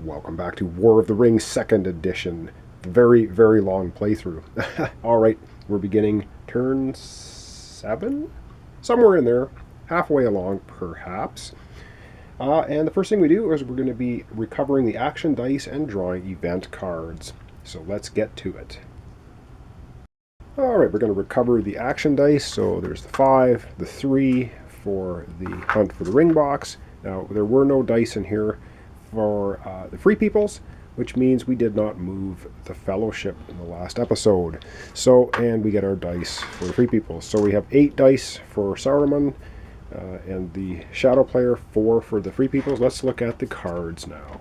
Welcome back to War of the Ring 2nd Edition. Very, very long playthrough. Alright, we're beginning turn 7? Somewhere in there. Halfway along, perhaps. And the first thing we do is we're going to be recovering the action dice and drawing event cards. So let's get to it. Alright, we're going to recover the action dice. So there's the 5, the 3 for the Hunt for the Ring box. Now, there were no dice in here for the Free Peoples, which means we did not move the Fellowship in the last episode. So, and we get our dice for the Free Peoples. So we have 8 dice for Saruman and the Shadow Player, 4 for the Free Peoples. Let's look at the cards now.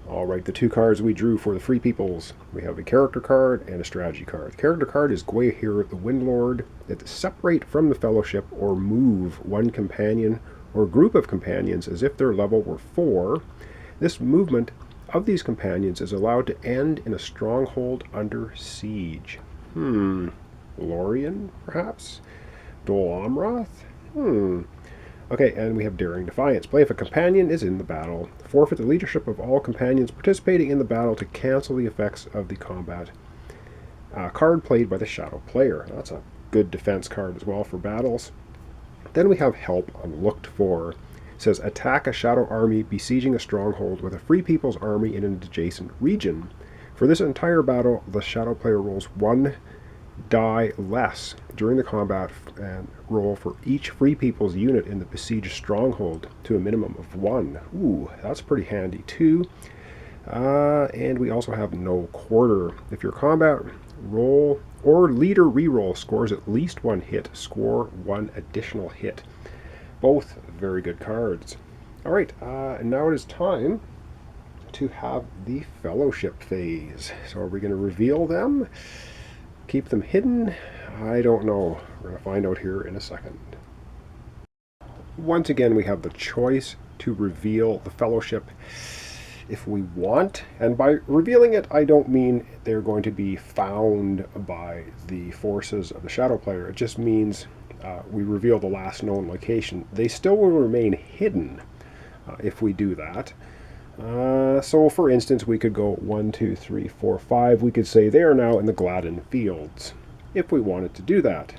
Alright, the 2 cards we drew for the Free Peoples. We have a character card and a strategy card. The character card is Gwaihir the Windlord. It's separate from the Fellowship or move one companion or group of companions as if their level were 4. This movement of these companions is allowed to end in a stronghold under siege. Lorien, perhaps? Dol Amroth? Okay, and we have Daring Defiance. Play if a companion is in the battle. Forfeit the leadership of all companions participating in the battle to cancel the effects of the combat. Card played by the Shadow Player. That's a good defense card as well for battles. Then we have Help Unlooked For. It says, attack a shadow army besieging a stronghold with a Free People's army in an adjacent region. For this entire battle, the Shadow Player rolls 1 die less during the combat and roll for each Free People's unit in the besieged stronghold to a minimum of 1. Ooh, that's pretty handy too. And we also have No Quarter. If your combat roll or leader reroll scores at least 1 hit, score 1 additional hit. Both very good cards. Alright, and now it is time to have the Fellowship phase. So are we going to reveal them? Keep them hidden? I don't know. We're going to find out here in a second. Once again, we have the choice to reveal the Fellowship if we want, and by revealing it, I don't mean they're going to be found by the forces of the Shadow Player. It just means we reveal the last known location. They still will remain hidden if we do that. So for instance, we could go 1, 2, 3, 4, 5. We could say they are now in the Gladden Fields if we wanted to do that.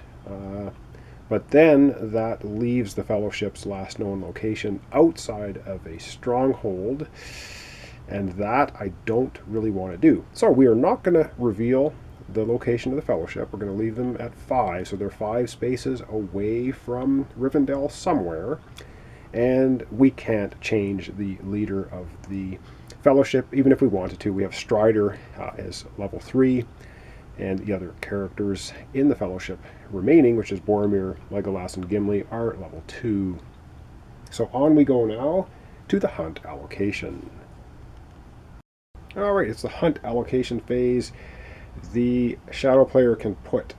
But then that leaves the Fellowship's last known location outside of a stronghold, and that I don't really want to do. So we are not going to reveal the location of the Fellowship. We're going to leave them at 5, so they're 5 spaces away from Rivendell somewhere, and we can't change the leader of the Fellowship, even if we wanted to. We have Strider as level 3, and the other characters in the Fellowship remaining, which is Boromir, Legolas, and Gimli, are level 2. So on we go now to the Hunt allocation. Alright, it's the Hunt allocation phase. The Shadow Player can put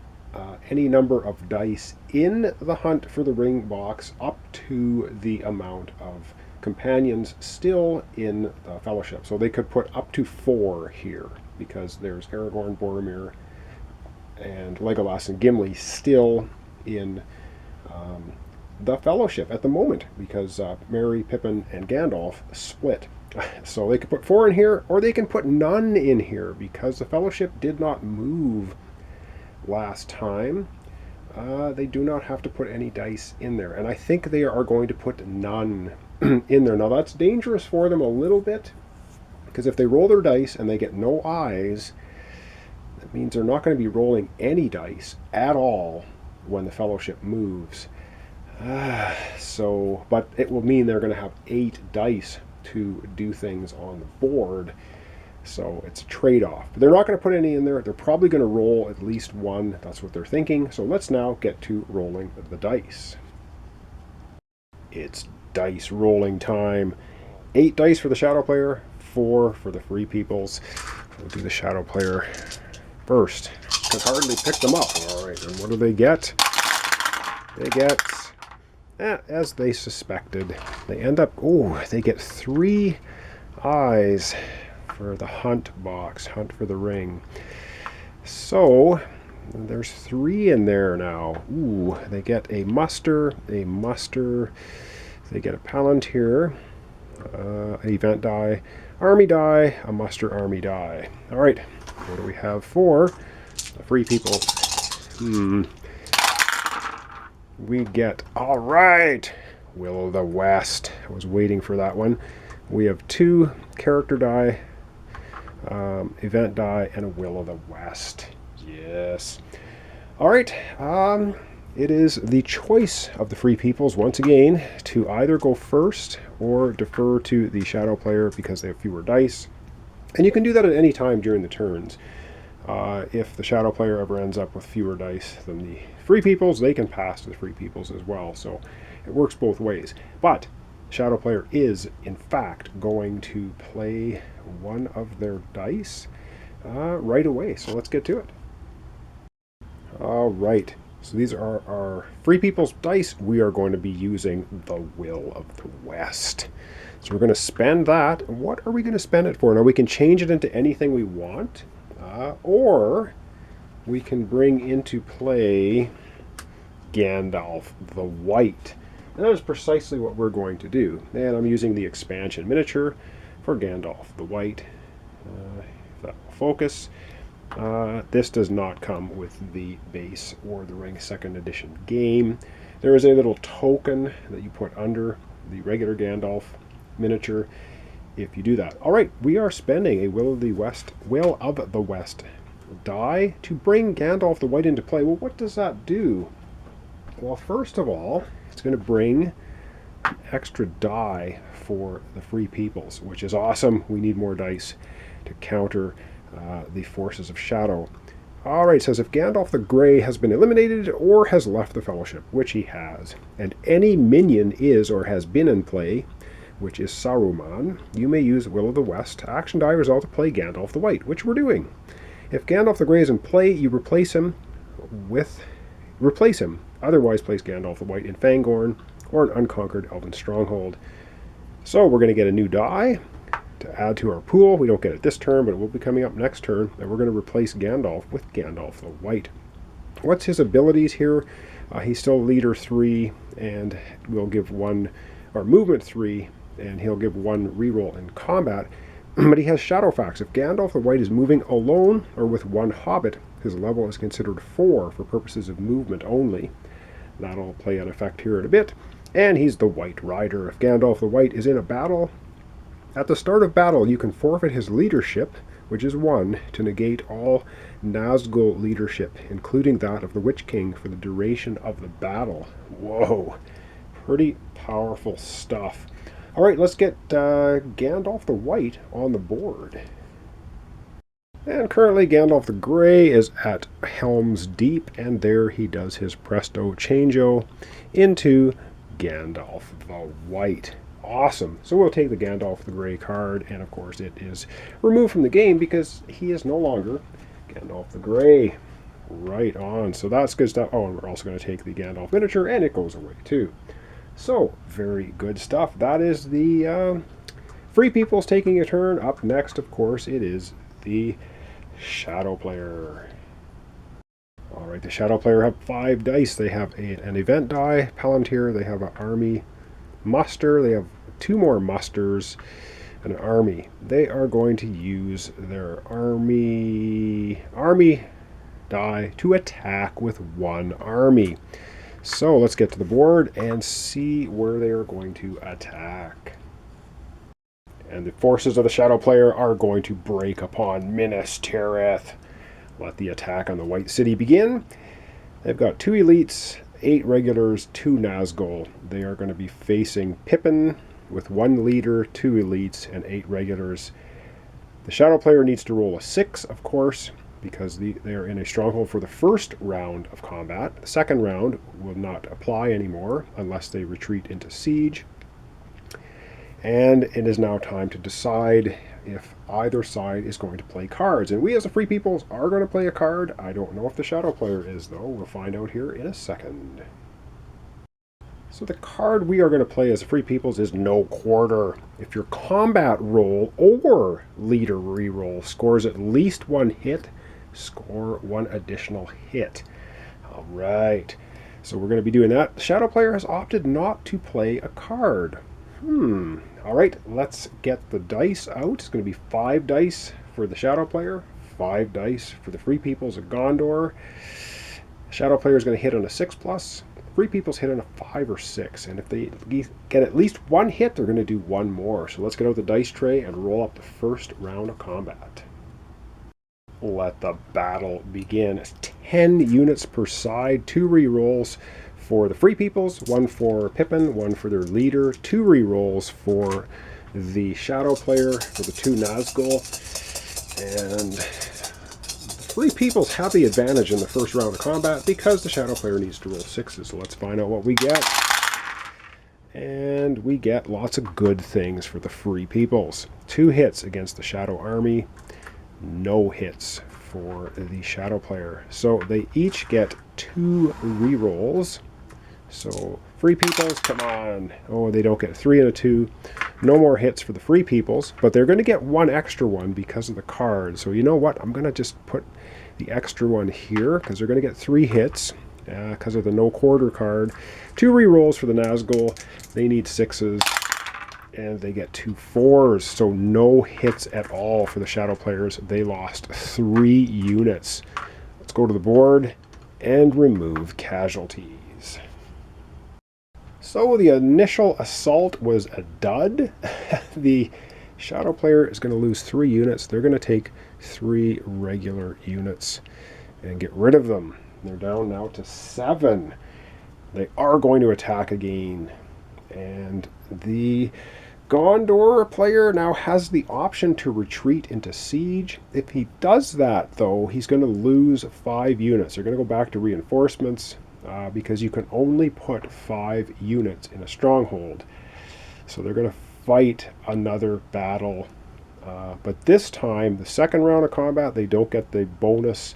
any number of dice in the Hunt for the Ring box up to the amount of companions still in the Fellowship. So they could put up to 4 here, because there's Aragorn, Boromir, and Legolas and Gimli still in the Fellowship at the moment, because Merry, Pippin, and Gandalf split. So they could put 4 in here, or they can put none in here, because the Fellowship did not move last time. They do not have to put any dice in there, and I think they are going to put none in there. Now that's dangerous for them a little bit, because if they roll their dice and they get no eyes, that means they're not going to be rolling any dice at all when the Fellowship moves. But it will mean they're going to have 8 dice to do things on the board, so it's a trade-off. But they're not going to put any in there. They're probably going to roll at least 1. That's what they're thinking. So let's now get to rolling the dice. It's dice rolling time. 8 dice for the Shadow Player, 4 for the Free Peoples. We'll do the Shadow Player first. Can hardly pick them up. Alright, and what do they get? They get, as they suspected, they end up, they get 3 eyes for the Hunt box, Hunt for the Ring. So there's 3 in there now. They get a muster, they get a Palantir, an event die, army die, a muster army die. All right, what do we have for the free people? We get, all right, Will of the West. I was waiting for that one. We have 2 character die, event die, and a Will of the West. Yes. All right. It is the choice of the free peoples once again to either go first or defer to the shadow player because they have fewer dice. And you can do that at any time during the turns. If the shadow player ever ends up with fewer dice than the free peoples, they can pass to the free peoples as well. So it works both ways. But the shadow player is, in fact, going to play one of their dice right away. So let's get to it. All right. So these are our free people's dice. We are going to be using the Will of the West. So we're going to spend that. What are we going to spend it for? Now we can change it into anything we want, or we can bring into play Gandalf the White. And that is precisely what we're going to do. And I'm using the expansion miniature for Gandalf the White. If that will focus. This does not come with the base or the Ring 2nd edition game. There is a little token that you put under the regular Gandalf miniature if you do that. All right, we are spending a Will of the West die to bring Gandalf the White into play. Well, what does that do? Well, first of all, it's going to bring an extra die for the free peoples, which is awesome. We need more dice to counter the forces of shadow. Alright, it says if Gandalf the Grey has been eliminated or has left the Fellowship, which he has, and any minion is or has been in play, which is Saruman, you may use Will of the West action die result to play Gandalf the White, which we're doing. If Gandalf the Grey is in play, you replace him. Otherwise place Gandalf the White in Fangorn or an unconquered elven stronghold. So we're going to get a new die to add to our pool. We don't get it this turn, but it will be coming up next turn, and we're going to replace Gandalf with Gandalf the White. What's his abilities here? He's still leader 3, and we'll give 1, or movement 3, and he'll give 1 reroll in combat, but he has Shadowfax. If Gandalf the White is moving alone or with 1 hobbit, his level is considered 4 for purposes of movement only. That'll play an effect here in a bit. And he's the White Rider. If Gandalf the White is in a battle, at the start of battle, you can forfeit his leadership, which is 1, to negate all Nazgul leadership, including that of the Witch King, for the duration of the battle. Whoa, pretty powerful stuff. All right, let's get Gandalf the White on the board. And currently Gandalf the Grey is at Helm's Deep, and there he does his presto changeo into Gandalf the White. Awesome. So we'll take the Gandalf the Grey card, and of course it is removed from the game because he is no longer Gandalf the Grey. Right on. So that's good stuff. Oh, and we're also going to take the Gandalf miniature, and it goes away too. So, very good stuff. That is the free people's taking a turn. Up next, of course, it is the shadow player. Alright, the shadow player have 5 dice. They have an event die, Palantir. They have an army muster. They have 2 more musters and an army. They are going to use their army die to attack with 1 army. So let's get to the board and see where they are going to attack. And the forces of the shadow player are going to break upon Minas Tirith. Let the attack on the White City begin. They've got 2 elites, 8 regulars, 2 Nazgul. They are going to be facing Pippin with 1 leader, 2 elites, and 8 regulars. The shadow player needs to roll a 6, of course, because they are in a stronghold for the first round of combat. The second round will not apply anymore unless they retreat into siege. And it is now time to decide if either side is going to play cards. And we as the free peoples are going to play a card. I don't know if the shadow player is, though. We'll find out here in a second. So the card we are going to play as free peoples is No Quarter. If your combat roll or leader reroll scores at least 1 hit, score 1 additional hit. All right. So we're going to be doing that. The shadow player has opted not to play a card. All right, let's get the dice out. It's going to be 5 dice for the Shadow player, 5 dice for the Free Peoples of Gondor. Shadow player is going to hit on a 6+. Free Peoples hit on a 5 or 6, and if they get at least 1 hit, they're going to do 1 more. So let's get out the dice tray and roll up the first round of combat. Let the battle begin. 10 units per side, 2 rerolls for the Free Peoples, 1 for Pippin, 1 for their leader, 2 rerolls for the Shadow player for the 2 Nazgul, and the Free Peoples have the advantage in the first round of combat because the Shadow player needs to roll 6s. So let's find out what we get. And we get lots of good things for the Free Peoples. 2 hits against the Shadow army, no hits for the Shadow player. So they each get 2 rerolls. So Free Peoples, come on. Oh, they don't get 3 and a 2. No more hits for the Free Peoples, but they're going to get 1 extra one because of the card. So you know what? I'm going to just put the extra one here because they're going to get 3 hits because of the no quarter card. 2 rerolls for the Nazgul. They need 6s. And they get 2 4s, so no hits at all for the Shadow players. They lost 3 units. Let's go to the board and remove casualties. So the initial assault was a dud. The Shadow player is going to lose 3 units. They're going to take 3 regular units and get rid of them. They're down now to 7. They are going to attack again. And the Gondor player now has the option to retreat into siege. If he does that, though, he's going to lose 5 units. They're going to go back to reinforcements because you can only put 5 units in a stronghold. So they're going to fight another battle. But this time, the second round of combat, they don't get the bonus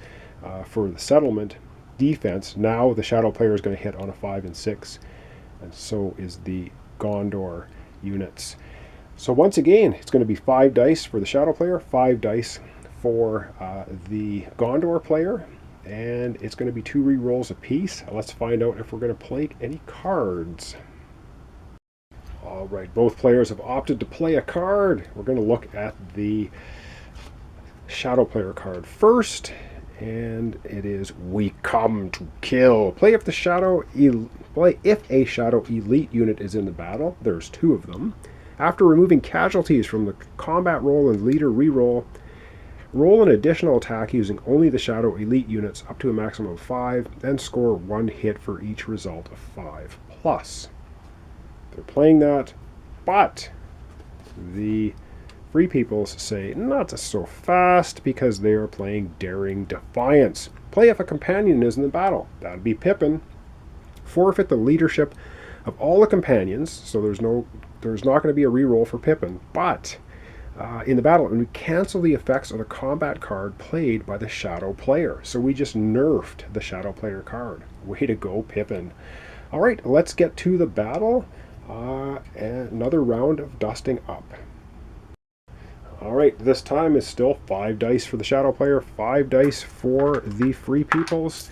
for the settlement defense. Now the Shadow player is going to hit on a 5 and 6. And so is the Gondor units. So once again, it's going to be 5 dice for the Shadow player, 5 dice for the Gondor player, and it's going to be 2 rerolls apiece. Let's find out if we're going to play any cards. All right, both players have opted to play a card. We're going to look at the Shadow player card first, and it is "We Come to Kill." Play if a Shadow elite unit is in the battle. There's 2 of them. After removing casualties from the combat roll and leader reroll, roll an additional attack using only the Shadow elite units up to a maximum of 5, then score 1 hit for each result of 5+. They're playing that, but the Free Peoples say not so fast because they are playing Daring Defiance. Play if a companion is in the battle. That'd be Pippin. Forfeit the leadership of all the companions, so there's not going to be a reroll for Pippin, but in the battle, and we cancel the effects of the combat card played by the Shadow player. So we just nerfed the Shadow player card. Way to go, Pippin. All right, let's get to the battle. And another round of dusting up. All right, this time is still 5 dice for the Shadow player, 5 dice for the Free Peoples.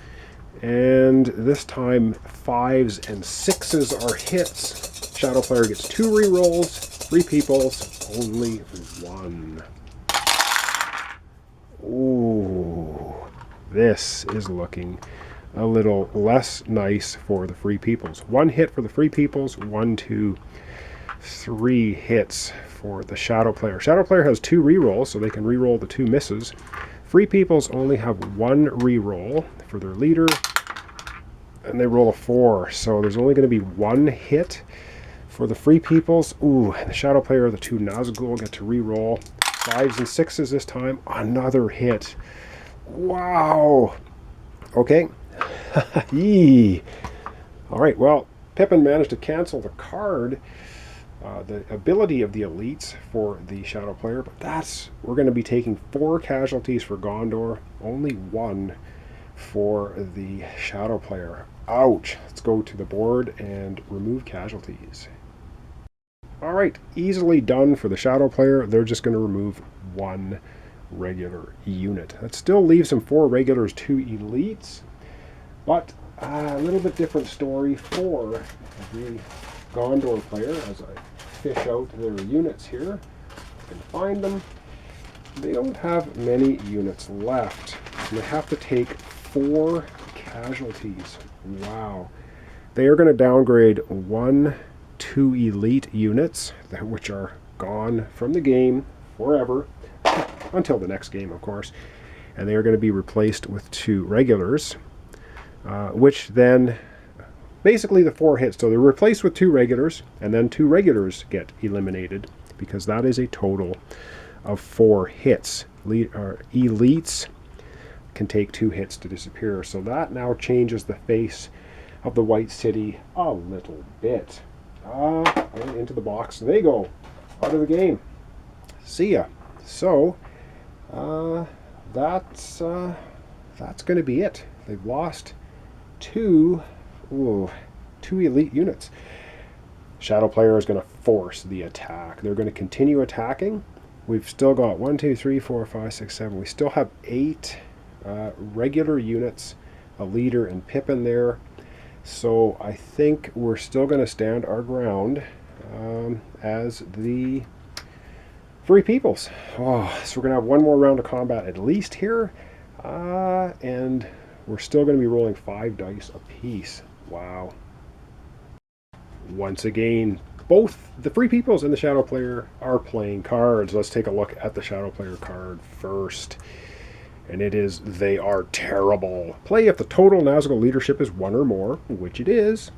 And this time, 5s and 6s are hits. Shadow player gets 2 rerolls. Free Peoples, only 1. Ooh, this is looking a little less nice for the Free Peoples. 1 hit for the Free Peoples, 1, 2, 3 hits for the Shadow player. Shadow player has 2 rerolls, so they can reroll the 2 misses. Free Peoples only have 1 reroll for their leader, and they roll a 4, so there's only going to be 1 hit for the Free Peoples. Ooh, and the Shadow player, the 2 Nazgul, get to reroll 5s and 6s this time. Another hit. Wow. Okay. Yee. All right, well, Pippin managed to cancel the card, the ability of the elites for the Shadow player, but we're going to be taking 4 casualties for Gondor, only 1 for the Shadow player. Ouch. Let's go to the board and remove casualties. All right, easily done for the Shadow player. They're just going to remove 1 regular unit. That still leaves them 4 regulars, 2 elites, but a little bit different story for the Gondor player as I fish out their units here. I can find them. They don't have many units left. And they have to take 4 casualties. Wow. They are going to downgrade 2 elite units, which are gone from the game forever, until the next game, of course. And they are going to be replaced with 2 regulars, which then, basically the 4 hits. So they're replaced with 2 regulars, and then 2 regulars get eliminated, because that is a total of 4 hits. Elites can take 2 hits to disappear. So that now changes the face of the White City a little bit. And into the box they go. Out of the game. See ya. So, that's going to be it. They've lost 2 elite units. Shadow player is going to force the attack. They're going to continue attacking. We've still got 1, 2, 3, 4, 5, 6, 7. We still have 8 regular units, a leader and Pippin there. So I think we're still going to stand our ground as the Free Peoples. So we're going to have 1 more round of combat at least here. And we're still going to be rolling 5 dice apiece. Wow. Once again, both the Free Peoples and the Shadow player are playing cards. Let's take a look at the Shadow player card first. And it is, they are terrible. Play if the total Nazgul leadership is 1 or more, which it is.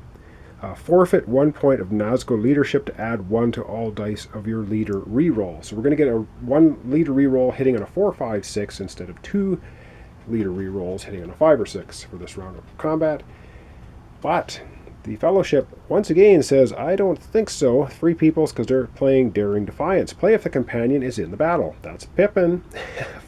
Forfeit 1 point of Nazgul leadership to add 1 to all dice of your leader reroll. So we're going to get a 1 leader reroll hitting on a 4, 5, 6 instead of 2 leader rerolls hitting on a 5 or 6 for this round of combat. But the Fellowship once again says, I don't think so. Free Peoples, because they're playing Daring Defiance. Play if the companion is in the battle. That's Pippin.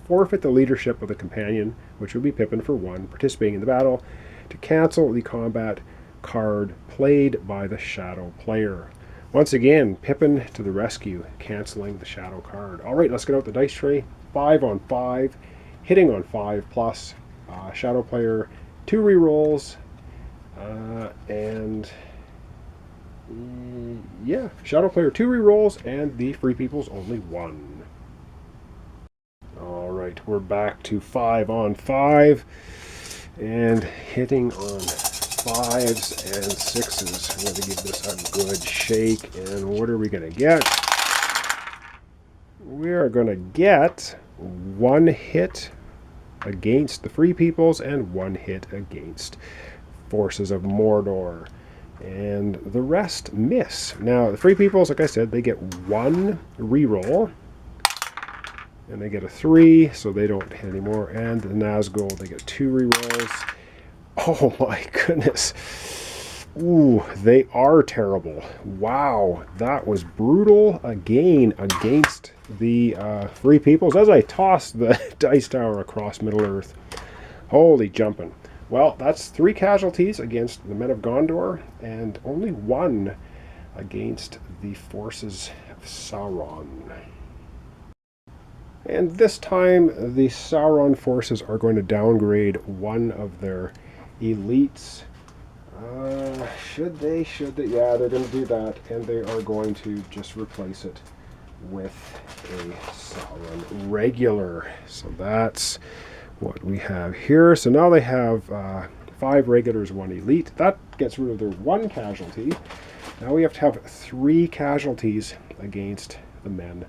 Forfeit the leadership of the companion, which would be Pippin for 1, participating in the battle, to cancel the combat card played by the Shadow player. Once again, Pippin to the rescue, canceling the Shadow card. All right, let's get out the dice tray. 5 on 5, hitting on 5 plus. Shadow player 2 rerolls. Shadow player 2 rerolls, and the Free Peoples only 1. Alright, we're back to 5 on 5, and hitting on 5s and 6s. We're going to give this a good shake, and what are we going to get? We are going to get 1 hit against the Free Peoples and 1 hit against Forces of Mordor, and the rest miss. Now the Free Peoples, like I said, they get 1 reroll, and they get a 3, so they don't hit anymore. And the Nazgul, they get 2 rerolls. Oh my goodness. Ooh, they are terrible. Wow, that was brutal again against the Free Peoples as I tossed the dice tower across Middle-earth. Holy jumping. Well, that's 3 casualties against the Men of Gondor, and only 1 against the forces of Sauron. And this time, the Sauron forces are going to downgrade 1 of their elites. Should they? Yeah, they're going to do that, and they are going to just replace it with a Sauron regular. So that's what we have here. So now they have 5 regulars, 1 elite. That gets rid of their 1 casualty. Now we have to have 3 casualties against the Men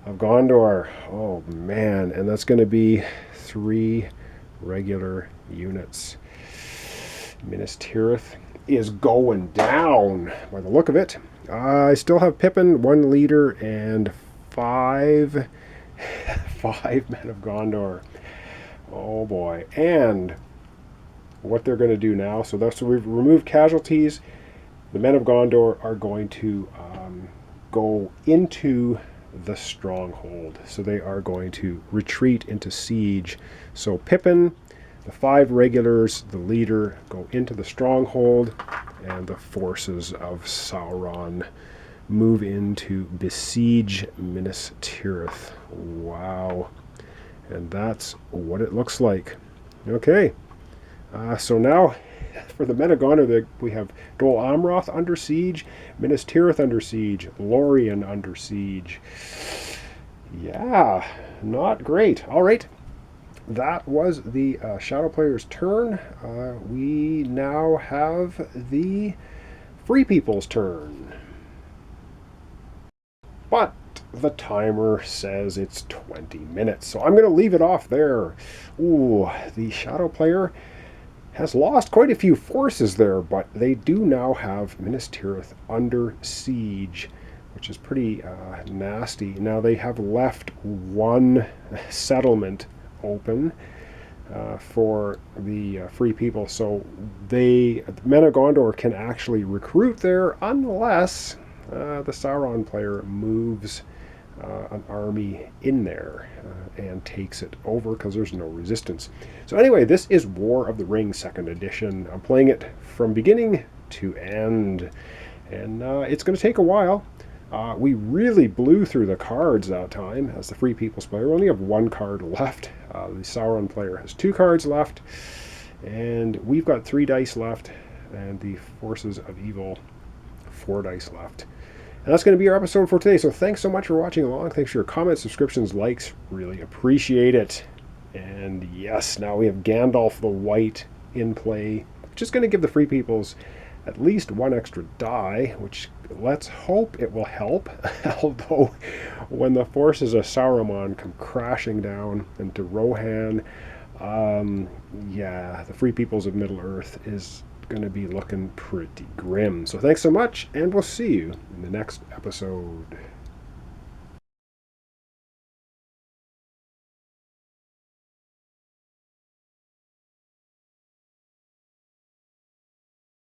of Gondor. Oh man, and that's going to be 3 regular units. Minas Tirith is going down by the look of it. I still have Pippin, 1 leader, and 5 Men of Gondor. Oh boy. And what they're going to do now, so we've removed casualties. The Men of Gondor are going to go into the stronghold. So they are going to retreat into siege. So Pippin, the 5 regulars, the leader, go into the stronghold, and the forces of Sauron move in to besiege Minas Tirith. Wow. And that's what it looks like. Okay. So now For the men of Gondor, we have Dol Amroth under siege, Minas Tirith under siege, Lorien under siege. Yeah, not great. All right. That was the Shadow player's turn. We now have the Free People's turn. But the timer says it's 20 minutes, so I'm going to leave it off there. Ooh, the Shadow player has lost quite a few forces there, but they do now have Minas Tirith under siege, which is pretty nasty. Now they have left one settlement open for the Free People, so the men of Gondor can actually recruit there unless the Sauron player moves an army in there and takes it over, because there's no resistance. So anyway, this is War of the Ring 2nd edition. I'm playing it from beginning to end, and it's going to take a while. We really blew through the cards that time as the Free People's player. We only have one card left. The Sauron player has 2 cards left, and we've got 3 dice left, and the Forces of Evil 4 dice left. And that's going to be our episode for today. So thanks so much for watching along. Thanks for your comments, subscriptions, likes. Really appreciate it. And yes, now we have Gandalf the White in play, which is going to give the Free Peoples at least 1 extra die, which let's hope it will help. Although when the forces of Saruman come crashing down into Rohan, yeah, the Free Peoples of Middle-earth is going to be looking pretty grim. So thanks so much, and we'll see you in the next episode.